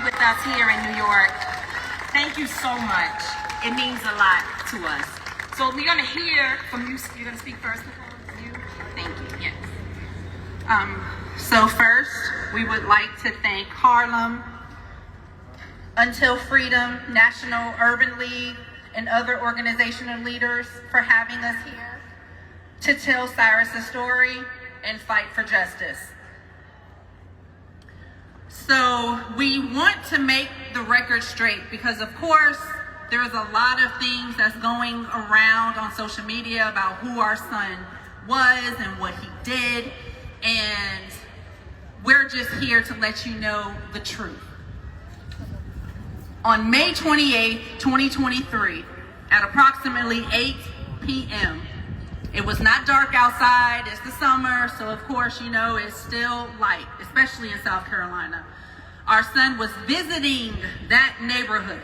with us here in New York. Thank you so much. It means a lot to us. So we're going to hear from you. You're going to speak first, Nicole? You? Thank you. Yes. So first, we would like to thank Harlem, Until Freedom, National Urban League, and other organizational leaders for having us here to tell Cyrus's story and fight for justice. So we want to make the record straight because, of course, there's a lot of things that's going around on social media about who our son was and what he did, and we're just here to let you know the truth. On May 28, 2023, at approximately 8 p.m., it was not dark outside, it's the summer, so of course, you know, it's still light, especially in South Carolina. Our son was visiting that neighborhood.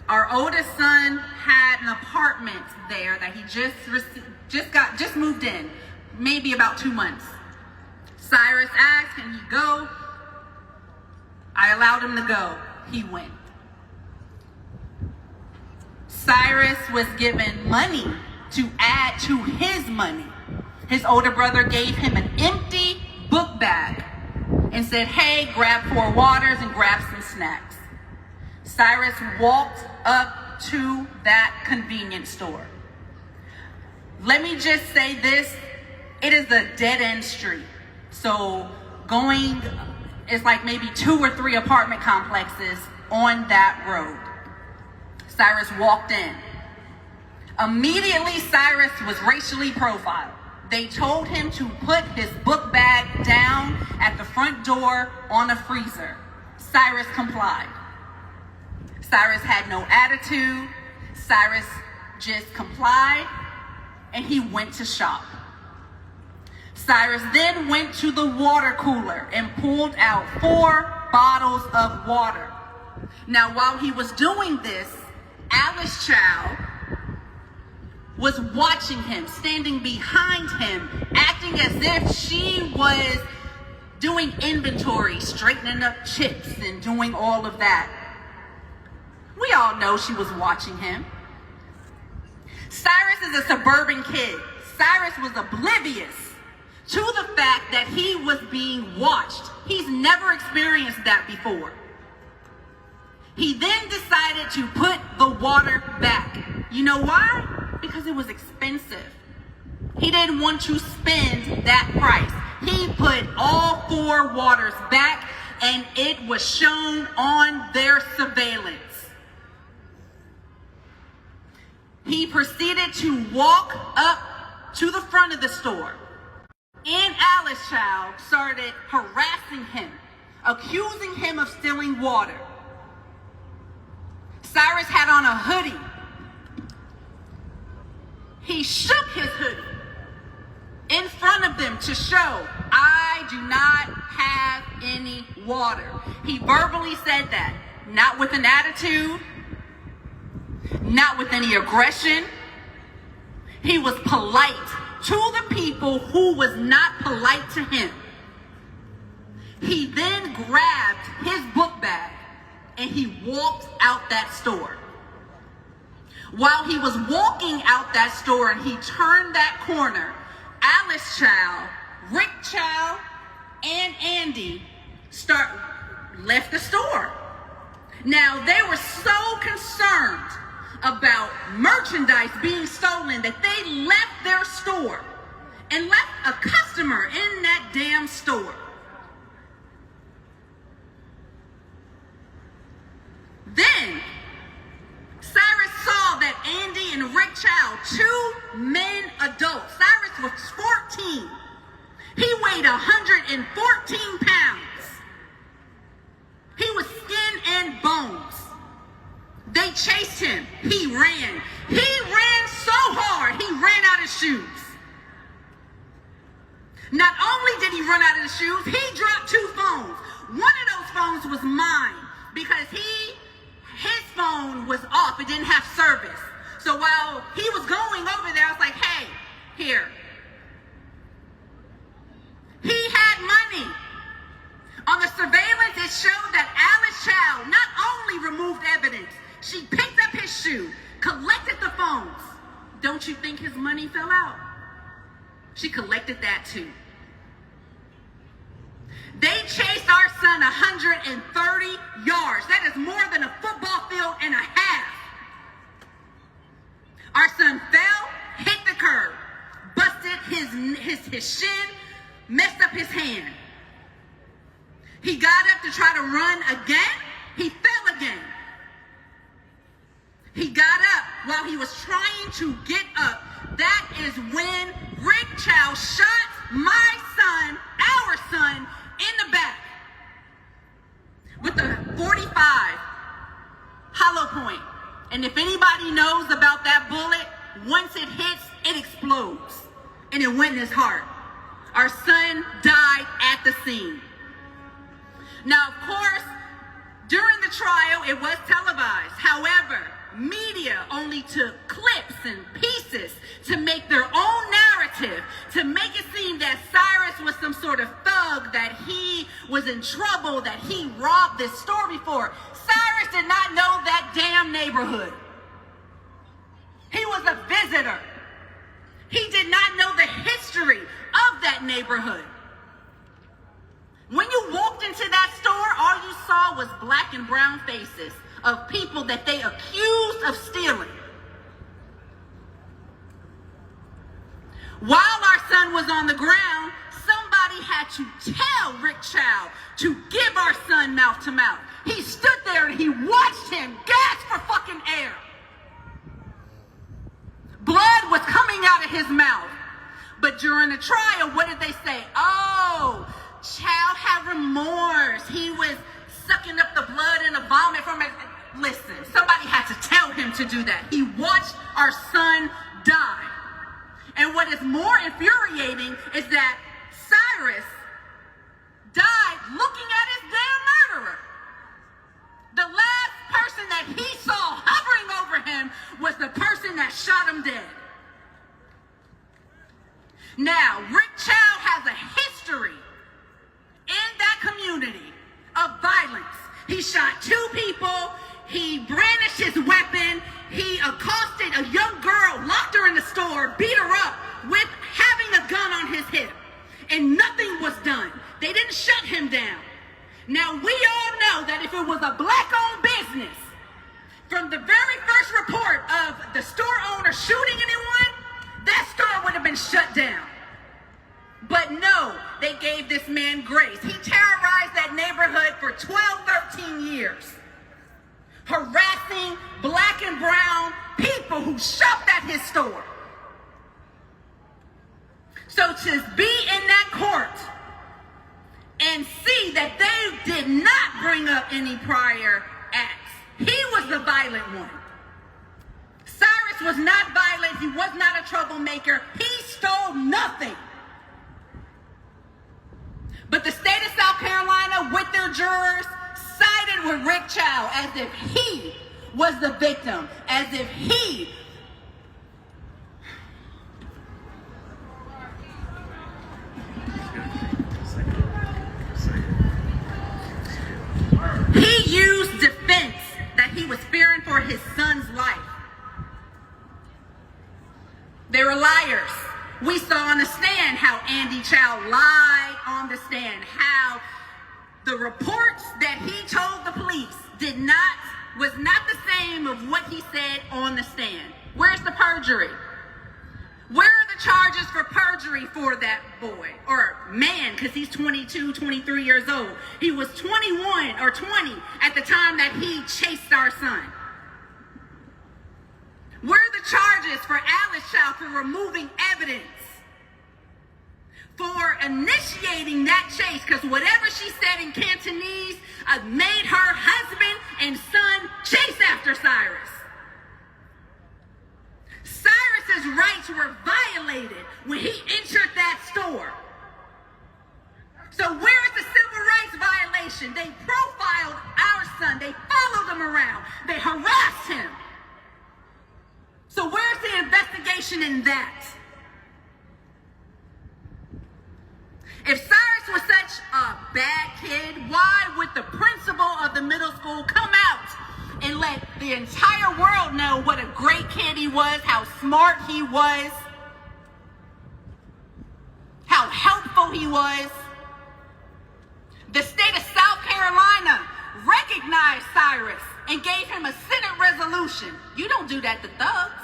Our oldest son had an apartment there that he just moved in, maybe about 2 months. Cyrus asked, can he go? I allowed him to go. He went. Cyrus was given money to add to his money. His older brother gave him an empty book bag and said, hey, grab 4 waters and grab some snacks. Cyrus walked up to that convenience store. Let me just say this, it is a dead-end street. So going is like maybe 2 or 3 apartment complexes on that road. Cyrus walked in. Immediately, Cyrus was racially profiled. They told him to put his book bag down at the front door on a freezer. Cyrus complied. Cyrus had no attitude. Cyrus just complied, and he went to shop. Cyrus then went to the water cooler and pulled out 4 bottles of water. Now, while he was doing this, Alice Child was watching him, standing behind him, acting as if she was doing inventory, straightening up chips and doing all of that. We all know she was watching him. Cyrus is a suburban kid. Cyrus was oblivious to the fact that he was being watched. He's never experienced that before. He then decided to put the water back. You know why? Because it was expensive. He didn't want to spend that price. He put all 4 waters back, and it was shown on their surveillance. He proceeded to walk up to the front of the store, and Alice Child started harassing him, accusing him of stealing water. Cyrus had on a hoodie. He shook his hoodie in front of them to show, I do not have any water. He verbally said that, not with an attitude, not with any aggression. He was polite to the people who was not polite to him. He then grabbed his book bag and he walked out that store. While he was walking out that store and he turned that corner, Alice Child, Rick Child, and Andy left the store. Now, they were so concerned about merchandise being stolen that they left their store and left a customer in that damn store. Then, Cyrus saw that Andy and Rick Child, 2 men adults, Cyrus was 14. He weighed 114 pounds. He was skin and bones. They chased him. He ran. He ran so hard, he ran out of shoes. Not only did he run out of the shoes, he dropped 2 phones. One of those phones was mine because his phone was off. It didn't have service. So while he was going over there, I was like, hey, here. He had money. On the surveillance, it showed that Alice Child not money fell out. She collected that too. They chased our son 130 yards. That is more than a football field and a half. Our son fell, hit the curb, busted his shin, messed up his hand. He got up to try to run again. He fell again. He got up while he was trying to get up. That is when Rick Chow shot my son, our son, in the back with a 45 hollow point. And if anybody knows about that bullet, once it hits, it explodes. And it went in his heart. Our son died at the scene. Now, of course, during the trial, it was televised. However, media only took clips and pieces to make their own narrative, to make it seem that Cyrus was some sort of thug, that he was in trouble, that he robbed this store before. Cyrus did not know that damn neighborhood. He was a visitor. He did not know the history of that neighborhood. When you walked into that store, all you saw was black and brown faces of people that they accused of stealing. While our son was on the ground, somebody had to tell Rick Chow to give our son mouth to mouth. He stood there and he watched him gasp for fucking air. Blood was coming out of his mouth. But during the trial, what did they say? Oh, Chow had remorse. He was sucking up the blood and the vomit from it. Listen, somebody had to tell him to do that. He watched our son die. And what is more infuriating is that Cyrus died looking at his damn murderer. The last person that he saw hovering over him was the person that shot him dead. Now, Rick Chow has a history in that community of violence. He shot 2 people. He brandished his weapon. He accosted a young girl, locked her in the store, beat her up with having a gun on his hip. And nothing was done. They didn't shut him down. Now, we all know that if it was a black-owned business, from the very first report of the store owner shooting anyone, that store would have been shut down. But no, they gave this man grace. He terrorized that neighborhood for 12, 13 years, harassing black and brown people who shopped at his store. So to be in that court and see that they did not bring up any prior acts, he was the violent one. Cyrus was not violent. He was not a troublemaker. He stole nothing. But the state of South Carolina, with their jurors, sided with Rick Chow as if he was the victim, as if he used defense that he was fearing for his son's life. They were liars. We saw on the stand how Andy Chow lied on the stand, how the reports that he told the police was not the same of what he said on the stand. Where's the perjury? Where are the charges for perjury for that boy or man, because he's 22, 23 years old. He was 21 or 20 at the time that he chased our son. Where are the charges for Alice Chow for removing evidence, for initiating that chase? Because whatever she said in Cantonese made her husband and son chase after Cyrus. Cyrus's rights were violated when he entered that store. So where is the civil rights violation? They profiled our son. They followed him around. They harassed him. So where's the investigation in that? If Cyrus was such a bad kid, why would the principal of the middle school come out and let the entire world know what a great kid he was, how smart he was? he was. The state of South Carolina recognized Cyrus and gave him a Senate resolution. You don't do that to thugs.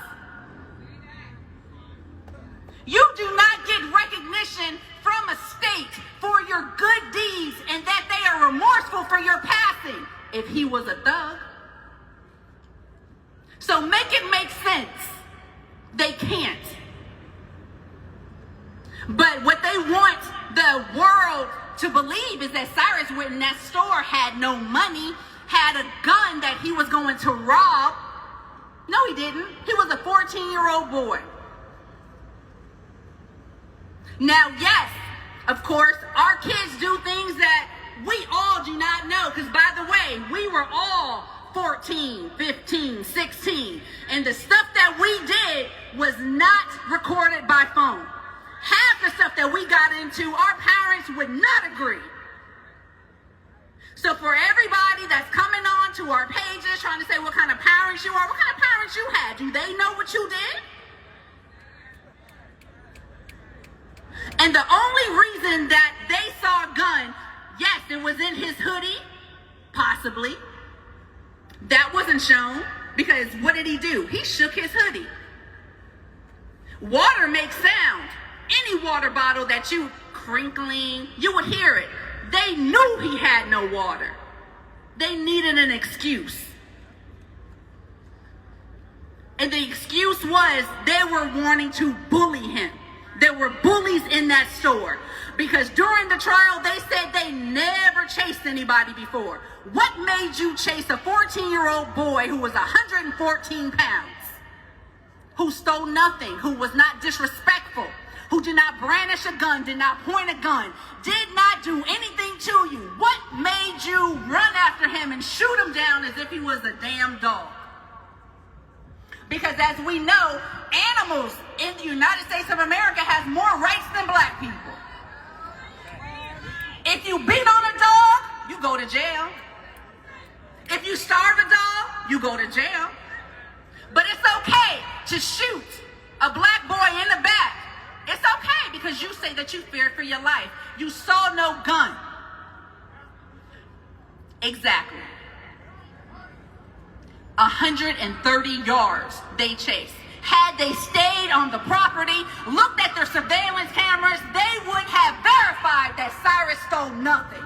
You do not get recognition from a state for your good deeds and that they are remorseful for your passing if he was a thug. So make it make sense. They can't. But what they want the world to believe is that Cyrus went in that store, had no money, had a gun that he was going to rob. No, he didn't. He was a 14-year-old boy. Now, yes, of course, our kids do things that we all do not know. Because, by the way, we were all 14, 15, 16. And the stuff that we did was not recorded by phone. Half the stuff that we got into, our parents would not agree. So for everybody that's coming on to our pages trying to say what kind of parents you are, what kind of parents you had? Do they know what you did? And the only reason that they saw a gun, yes, it was in his hoodie, possibly. That wasn't shown because what did he do? He shook his hoodie. Water makes sound. Any water bottle that you crinkling, you would hear it. They knew he had no water. They needed an excuse. And the excuse was they were wanting to bully him. There were bullies in that store. Because during the trial, they said they never chased anybody before. What made you chase a 14-year-old boy who was 114 pounds? Who stole nothing, who was not disrespectful, who did not brandish a gun, did not point a gun, did not do anything to you? What made you run after him and shoot him down as if he was a damn dog? Because as we know, animals in the United States of America has more rights than black people. If you beat on a dog, you go to jail. If you starve a dog, you go to jail. But it's okay to shoot a black boy in the back. It's okay because you say that you feared for your life. You saw no gun. Exactly. 130 yards they chased. Had they stayed on the property, looked at their surveillance cameras, they would have verified that Cyrus stole nothing.